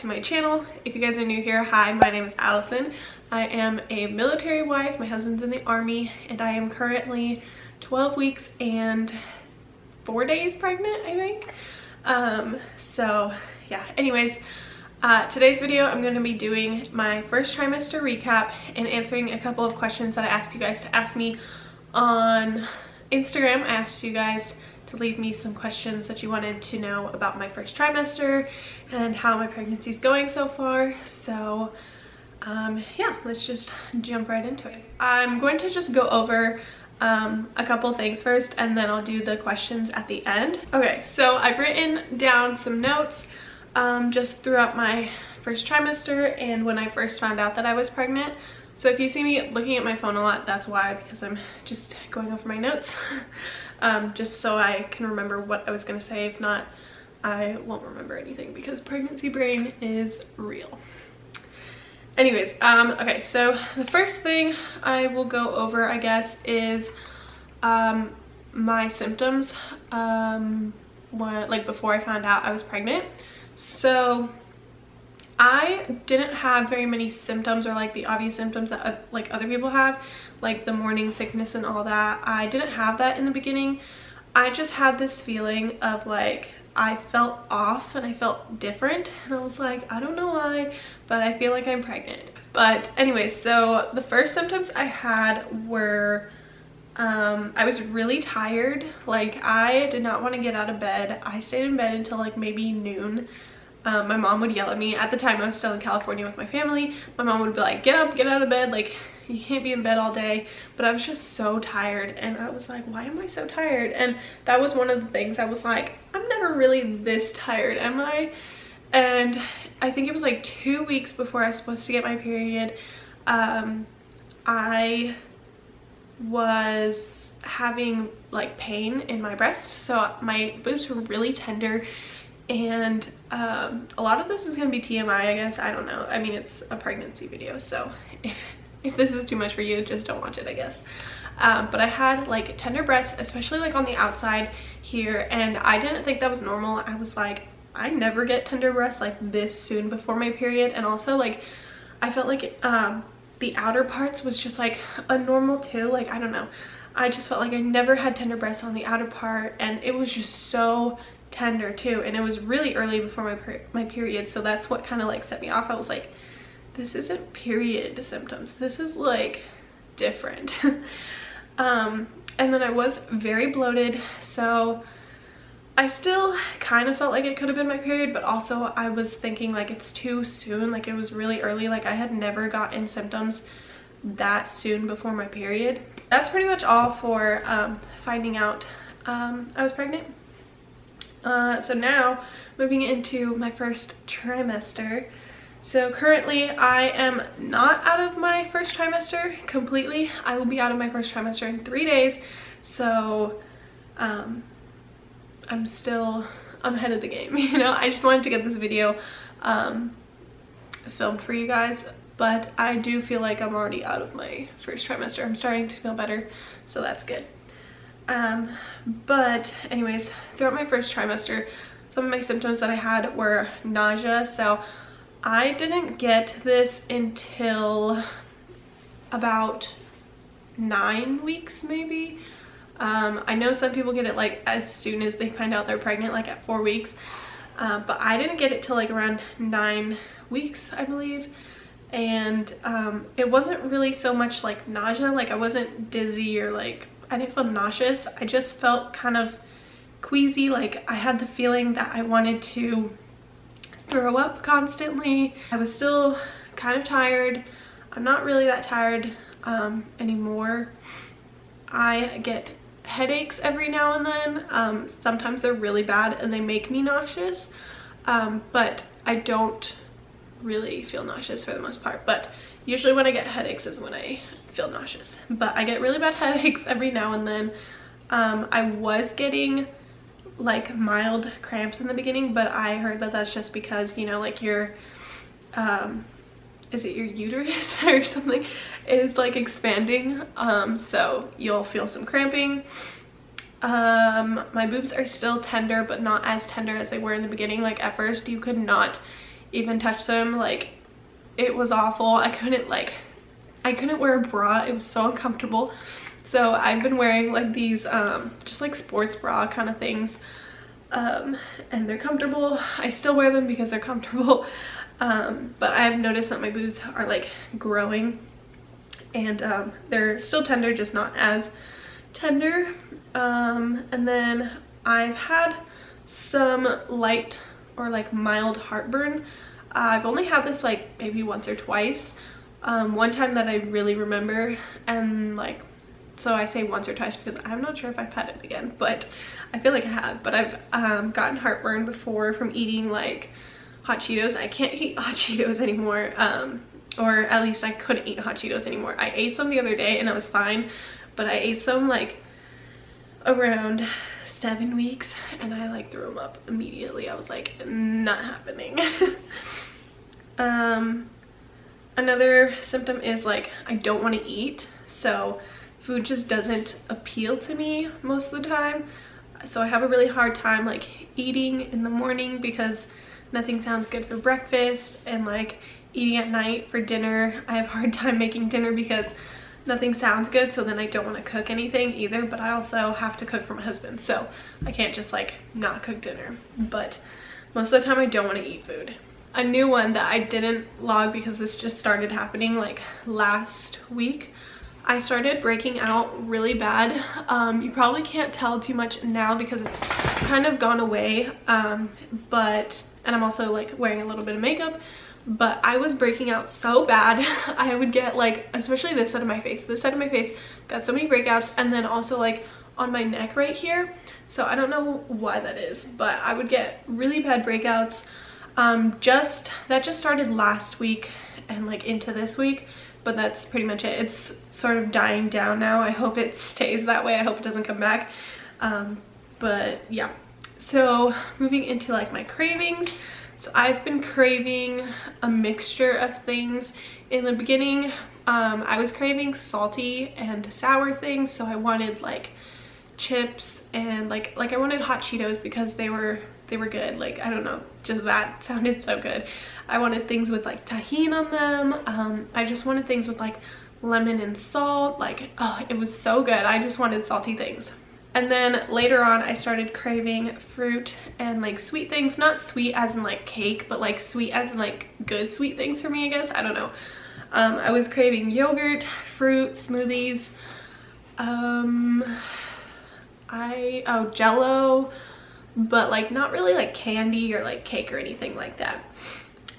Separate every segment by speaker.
Speaker 1: to my channel. If you guys are new here, hi, my name is Allison. I am a military wife. My husband's in the Army, and I am currently 12 weeks and 4 days pregnant, I think. So yeah, anyways, today's video I'm going to be doing my first trimester recap and answering a couple of questions that I asked you guys to ask me on Instagram. I asked you guys to leave me some questions that you wanted to know about my first trimester and how my pregnancy is going so far. So yeah, let's just jump right into it. I'm going to just go over a couple things first, and then I'll do the questions at the end. Okay, so I've written down some notes just throughout my first trimester and when I first found out that I was pregnant. So if you see me looking at my phone a lot, that's why, because I'm just going over my notes just so I can remember what I was going to say. If not, I won't remember anything because pregnancy brain is real. Anyways, okay, so the first thing I will go over, I guess, is my symptoms before I found out I was pregnant. So I didn't have very many symptoms, or like the obvious symptoms that like other people have, like the morning sickness and all that. I didn't have that in the beginning. I just had this feeling of like I felt off and I felt different, and I was like, I don't know why, but I feel like I'm pregnant. But anyways, so the first symptoms I had were I was really tired. Like, I did not want to get out of bed. I stayed in bed until like maybe noon. My mom would yell at me. At the time I was still in California with my family. My mom would be like, get up, get out of bed, like you can't be in bed all day. But I was just so tired, and I was like, why am I so tired? And that was one of the things. I was like, I'm never really this tired, am I? And I think it was like 2 weeks before I was supposed to get my period. I was having like pain in my breast, so my boobs were really tender. And a lot of this is gonna be TMI, I guess. I don't know. I mean, it's a pregnancy video, so if this is too much for you, just don't watch it, I guess. But I had like tender breasts, especially like on the outside here, and I didn't think that was normal. I was like, I never get tender breasts like this soon before my period. And also, like, I felt like the outer parts was just like a normal too. Like, I don't know, I just felt like I never had tender breasts on the outer part, and it was just so tender too. And it was really early before my period, so that's what kind of like set me off. I was like, this isn't period symptoms, this is like different. And then I was very bloated, so I still kind of felt like it could have been my period, but also I was thinking like it's too soon. Like, it was really early. Like, I had never gotten symptoms that soon before my period. That's pretty much all for finding out I was pregnant. So now moving into my first trimester. So currently I am not out of my first trimester completely. I will be out of my first trimester in 3 days. So I'm ahead of the game, you know. I just wanted to get this video filmed for you guys, but I do feel like I'm already out of my first trimester. I'm starting to feel better, so that's good. But anyways, throughout my first trimester, some of my symptoms that I had were nausea. So I didn't get this until about 9 weeks maybe. I know some people get it like as soon as they find out they're pregnant, like at 4 weeks, but I didn't get it till like around 9 weeks, I believe. And it wasn't really so much like nausea. Like, I wasn't dizzy or like, I didn't feel nauseous. I just felt kind of queasy. Like, I had the feeling that I wanted to throw up constantly. I was still kind of tired. I'm not really that tired anymore. I get headaches every now and then. Sometimes they're really bad and they make me nauseous, but I don't really feel nauseous for the most part. But usually when I get headaches is when I feel nauseous. But I get really bad headaches every now and then. I was getting like mild cramps in the beginning, but I heard that that's just because, you know, like your is it your uterus or something is like expanding, so you'll feel some cramping. My boobs are still tender, but not as tender as they were in the beginning. Like, at first you could not even touch them. Like, it was awful. I couldn't wear a bra. It was so uncomfortable. So I've been wearing like these just like sports bra kind of things, and they're comfortable. I still wear them because they're comfortable, but I've noticed that my boobs are like growing, and they're still tender, just not as tender. And then I've had some light or like mild heartburn. I've only had this like maybe once or twice. One time that I really remember, and like, so I say once or twice because I'm not sure if I've had it again, but I feel like I have. But I've gotten heartburn before from eating like hot Cheetos. I can't eat hot Cheetos anymore, or at least I couldn't eat hot Cheetos anymore. I ate some the other day and I was fine, but I ate some like around 7 weeks and I like threw them up immediately. I was like, not happening. Another symptom is like I don't want to eat, so food just doesn't appeal to me most of the time. So I have a really hard time like eating in the morning because nothing sounds good for breakfast, and like eating at night for dinner, I have a hard time making dinner because nothing sounds good, so then I don't want to cook anything either. But I also have to cook for my husband, so I can't just like not cook dinner. But most of the time I don't want to eat food. A new one that I didn't log because this just started happening like last week. I started breaking out really bad. You probably can't tell too much now because it's kind of gone away, and I'm also like wearing a little bit of makeup, but I was breaking out so bad. I would get like, especially this side of my face got so many breakouts, and then also like on my neck right here. So I don't know why that is, but I would get really bad breakouts. That just started last week and like into this week, but that's pretty much it. It's sort of dying down now. I hope it stays that way. I hope it doesn't come back. But yeah, so moving into like my cravings. So I've been craving a mixture of things. In the beginning, I was craving salty and sour things, so I wanted like chips and like I wanted hot Cheetos because they were good. Like, I don't know, just that sounded so good. I wanted things with like tahini on them. I just wanted things with like lemon and salt. Like, oh, it was so good. I just wanted salty things. And then later on I started craving fruit and like sweet things. Not sweet as in like cake, but like sweet as in like good sweet things for me, I guess. I don't know. I was craving yogurt, fruit, smoothies, Jello, but like not really like candy or like cake or anything like that.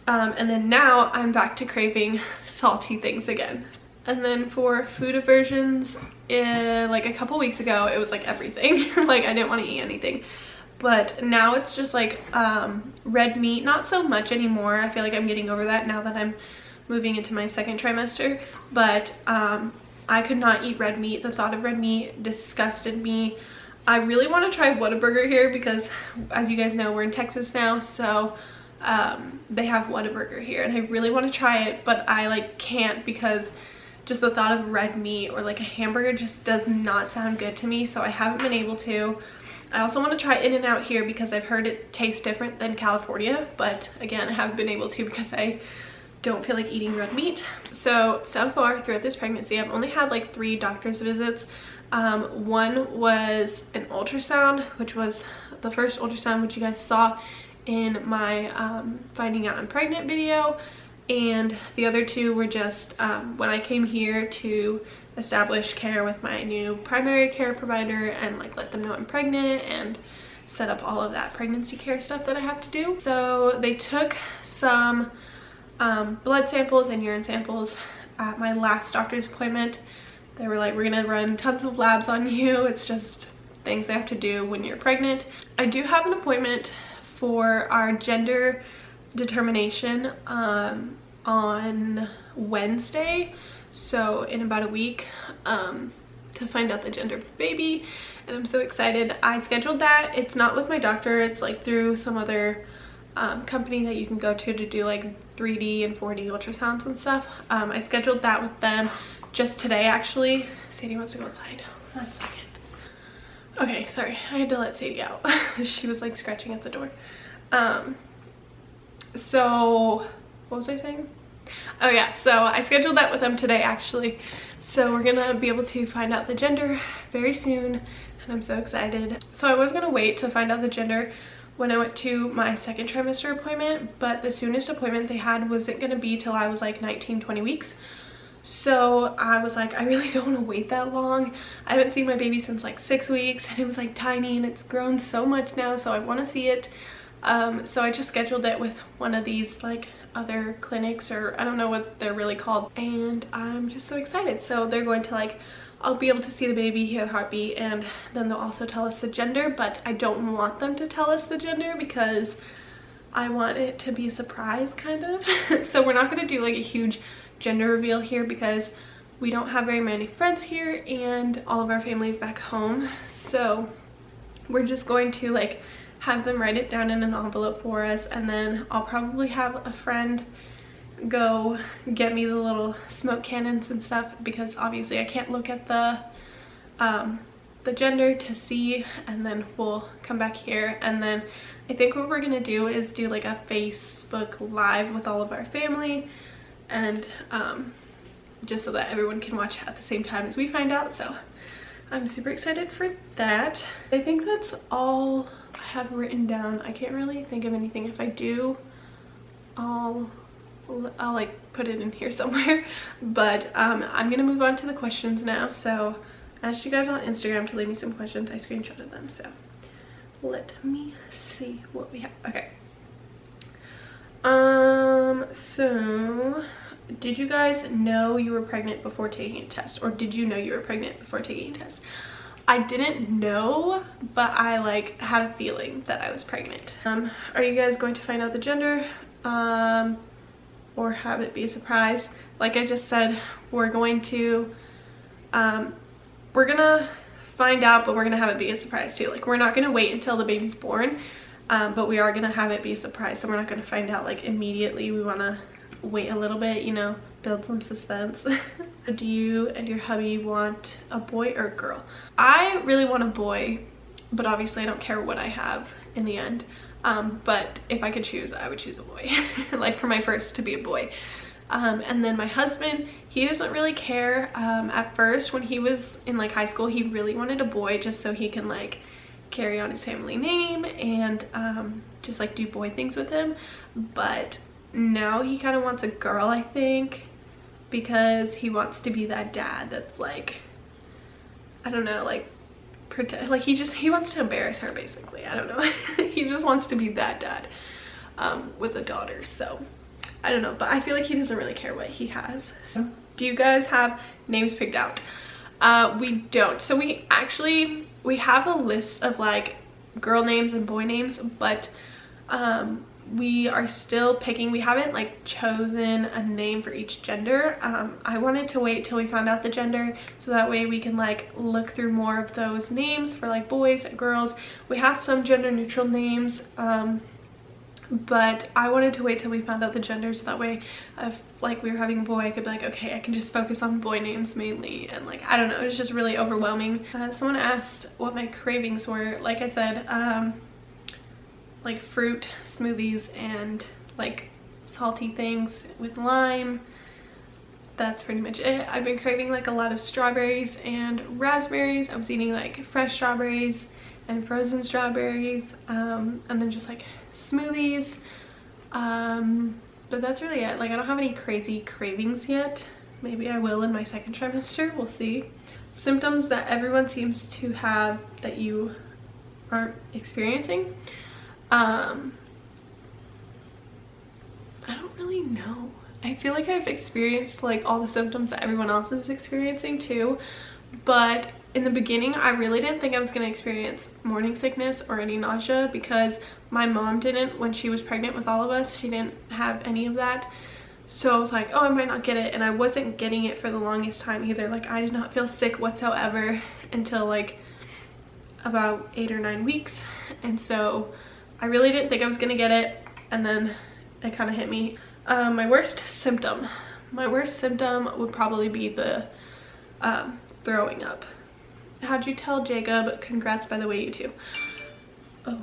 Speaker 1: And then now I'm back to craving salty things again. And then for food aversions, like a couple weeks ago, it was like everything. Like, I didn't want to eat anything. But now it's just like red meat. Not so much anymore. I feel like I'm getting over that now that I'm moving into my second trimester. But I could not eat red meat. The thought of red meat disgusted me. I really want to try Whataburger here because, as you guys know, we're in Texas now. So they have Whataburger here. And I really want to try it. But I like can't because just the thought of red meat or like a hamburger just does not sound good to me, so I haven't been able to. I also want to try In-N-Out here because I've heard it tastes different than California, but again, I haven't been able to because I don't feel like eating red meat. So far throughout this pregnancy, I've only had like 3 doctor's visits. One was an ultrasound, which was the first ultrasound which you guys saw in my finding out I'm pregnant video. And the other 2 were just when I came here to establish care with my new primary care provider and like let them know I'm pregnant and set up all of that pregnancy care stuff that I have to do. So they took some blood samples and urine samples at my last doctor's appointment. They were like, we're gonna run tons of labs on you. It's just things they have to do when you're pregnant. I do have an appointment for our gender determination on Wednesday, so in about a week, to find out the gender of the baby, and I'm so excited. I scheduled that. It's not with my doctor, it's like through some other company that you can go to do like 3D and 4D ultrasounds and stuff. I scheduled that with them just today actually. Sadie wants to go outside. 1 second. Okay, sorry, I had to let Sadie out. She was like scratching at the door. So what was I saying? Oh yeah, so I scheduled that with them today actually. So we're gonna be able to find out the gender very soon, and I'm so excited. So I was gonna wait to find out the gender when I went to my second trimester appointment, but the soonest appointment they had wasn't gonna be till I was like 19, 20 weeks. So I was like, I really don't want to wait that long. I haven't seen my baby since like 6 weeks, and it was like tiny, and it's grown so much now, so I want to see it. So I just scheduled it with one of these like other clinics, or I don't know what they're really called, and I'm just so excited. So they're going to like, I'll be able to see the baby, hear the heartbeat, and then they'll also tell us the gender, but I don't want them to tell us the gender because I want it to be a surprise kind of. So we're not going to do like a huge gender reveal here because we don't have very many friends here and all of our family is back home. So we're just going to like have them write it down in an envelope for us, and then I'll probably have a friend go get me the little smoke cannons and stuff, because obviously I can't look at the gender to see, and then we'll come back here. And then I think what we're gonna do is do like a Facebook Live with all of our family, and just so that everyone can watch at the same time as we find out. So I'm super excited for that. I think that's all I have written down. I can't really think of anything. If I do, I'll like put it in here somewhere. But I'm gonna move on to the questions now. So I asked you guys on Instagram to leave me some questions. I screenshotted them, so let me see what we have. Okay. So did you guys know you were pregnant before taking a test, or did you know you were pregnant before taking a test? I didn't know, but I like had a feeling that I was pregnant. Are you guys going to find out the gender, or have it be a surprise? Like I just said, we're gonna find out, but we're gonna have it be a surprise too. Like we're not gonna wait until the baby's born, but we are gonna have it be a surprise. So we're not gonna find out like immediately. We wanna wait a little bit, you know, build some suspense. Do you and your hubby want a boy or a girl? I really want a boy, but obviously I don't care what I have in the end. But if I could choose, I would choose a boy. Like for my first to be a boy. And then my husband, he doesn't really care. At first when he was in like high school, he really wanted a boy just so he can like carry on his family name and just like do boy things with him. But now he kind of wants a girl, I think, because he wants to be that dad that's like, I don't know, like protect, like he wants to embarrass her basically. I don't know. He just wants to be that dad with a daughter. So I don't know, but I feel like he doesn't really care what he has. So, do you guys have names picked out? We don't. So we have a list of like girl names and boy names, but we are still picking. We haven't like chosen a name for each gender. I wanted to wait till we found out the gender, so that way we can like look through more of those names for like boys and girls. We have some gender neutral names, but I wanted to wait till we found out the gender, so that way if like we were having a boy, I could be like, okay, I can just focus on boy names mainly. And like, I don't know, it's just really overwhelming. Someone asked what my cravings were. Like I said, like fruit smoothies and like salty things with lime. That's pretty much it. I've been craving like a lot of strawberries and raspberries. I was eating like fresh strawberries and frozen strawberries, and then just like smoothies. But that's really it. Like I don't have any crazy cravings yet. Maybe I will in my second trimester, we'll see. Symptoms that everyone seems to have that you aren't experiencing. I don't really know. I feel like I've experienced like all the symptoms that everyone else is experiencing too, but in the beginning I really didn't think I was going to experience morning sickness or any nausea, because my mom didn't when she was pregnant with all of us. She didn't have any of that. So I was like, oh, I might not get it, and I wasn't getting it for the longest time either. Like I did not feel sick whatsoever until like about 8 or 9 weeks, and so I really didn't think I was gonna get it, and then it kind of hit me. My worst symptom would probably be the throwing up. How'd you tell Jacob? Congrats, by the way, you too. Oh,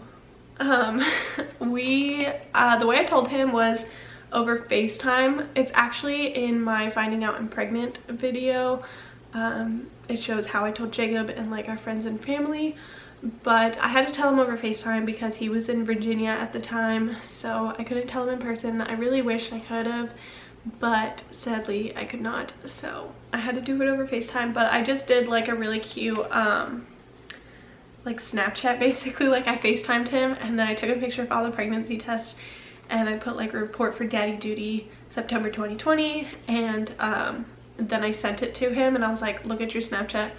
Speaker 1: Um, the way I told him was over FaceTime. It's actually in my finding out I'm pregnant video. It shows how I told Jacob and like our friends and family, but I had to tell him over FaceTime because he was in Virginia at the time, so I couldn't tell him in person. I really wish I could have, but sadly I could not, so I had to do it over FaceTime. But I just did like a really cute like Snapchat basically. Like I FaceTimed him and then I took a picture of all the pregnancy tests and I put like a report for daddy duty September 2020, and then I sent it to him and I was like, look at your Snapchat.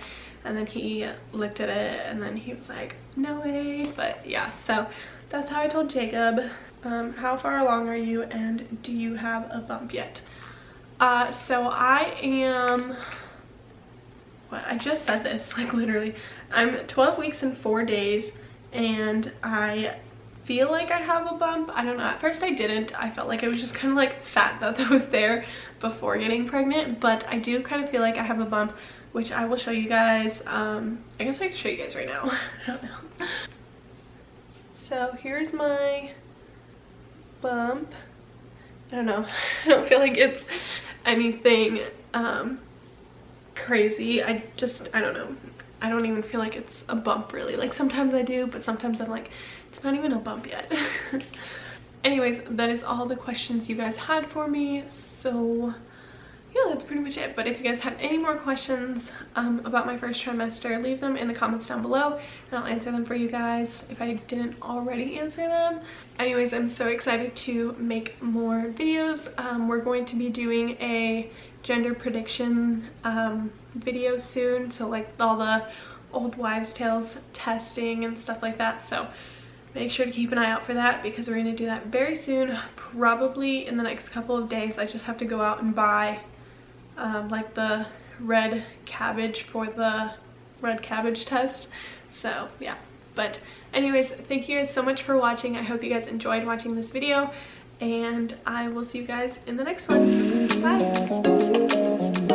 Speaker 1: And then he looked at it and then he was like, no way. But yeah, so that's how I told Jacob. How far along are you and do you have a bump yet? So I am, what, I just said this, like literally, I'm 12 weeks and 4 days and I feel like I have a bump. I don't know, at first I didn't. I felt like it was just kind of like fat that was there before getting pregnant, but I do kind of feel like I have a bump, which I will show you guys. I guess I can show you guys right now. I don't know. So here's my bump. I don't know. I don't feel like it's anything crazy. I don't know. I don't even feel like it's a bump really. Like sometimes I do, but sometimes I'm like, it's not even a bump yet. Anyways, that is all the questions you guys had for me. So yeah, that's pretty much it. But if you guys have any more questions about my first trimester, leave them in the comments down below and I'll answer them for you guys if I didn't already answer them. Anyways, I'm so excited to make more videos. We're going to be doing a gender prediction video soon, so like all the old wives tales testing and stuff like that, so make sure to keep an eye out for that because we're going to do that very soon, probably in the next couple of days. I just have to go out and buy like the red cabbage for the red cabbage test, so yeah. But anyways, thank you guys so much for watching. I hope you guys enjoyed watching this video and I will see you guys in the next one. Bye.